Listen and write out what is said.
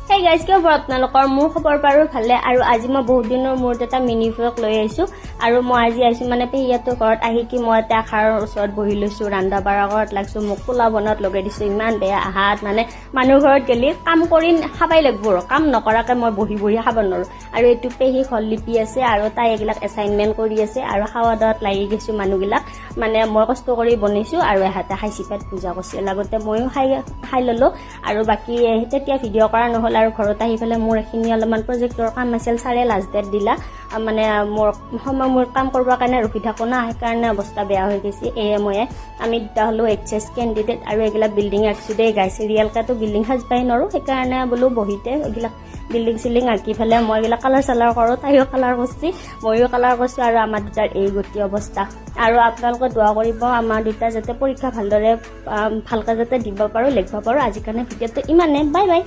Hey guys, কিয় আপোনালোকৰ মোৰ খবৰ পাৰো ভালে আৰু আজি মই বহুত দিনৰ মূৰত এটা মিনি ভ্লগ লৈ আহিছো আৰু মই আজি আহিছো মানে পেহিয়াতৰ ঘৰত আহি কি মই এটা আখাৰৰ ওচৰত বহি লৈছো ৰান্ধা বাঢ়া ঘৰত লাগছো মোক পোলা বনাত লগাই দিছো ইমান বেয়া আহাত মানে মানুহ ঘৰত গেলি কাম কৰি খাবাই লাগব কাম নকৰাকে মই বহি খাব নোৱাৰো আৰু এটু পেহি খলিপি আছে আৰু তাই এগিলাক এসাইনমেন্ট কৰি আছে আৰু খাওয়া দাওয়াত লাগি গৈছো মানুহগিলাক মানে মই কষ্ট কৰি বনাইছো আৰু এহাতে খাইছি পেট পূজা কৰিছে লাগতে মইও খাই ললো আৰু বাকি তেতিয়া ভিডিঅ' কৰা নহল আৰু ঘৰত আহি ফেলে মোৰ এখিনি অলপমান প্ৰজেক্টৰ কাম আছিল সাৰে লাষ্ট ডেট দিলা মানে মোৰ সময় মোৰ কাম কৰিবৰ কাৰণে ৰখি থাকো না সেইকাৰণে অৱস্থা বেয়া হৈ গৈছে মই আমি দুটা হলো এইচএস কেণ্ডিডেট আৰু এগিলা বিল্ডিং আঁকিছো দেই গাইছে ৰিয়েল কাটো বিল্ডিং সাজবাই নৰো সেইকাৰণে বোলো বহিতে এগিলা বিল্ডিং সিলিং আঁকি ফেলে মই এগিলা কালাৰ চালাৰ কৰো তাইও কালাৰ কৰিছি মইও কালাৰ কৰিছো আৰু আমাৰ দুটাৰ এই গতি অৱস্থা আৰু আপোনালোকে দোৱা কৰিব আমাৰ দুটা যাতে পৰীক্ষা ভালদৰে ভালকৈ যাতে দিব পাৰো লিখিব পাৰো আজি কাৰণে ভিডিঅ'টো ইমানে বাই বাই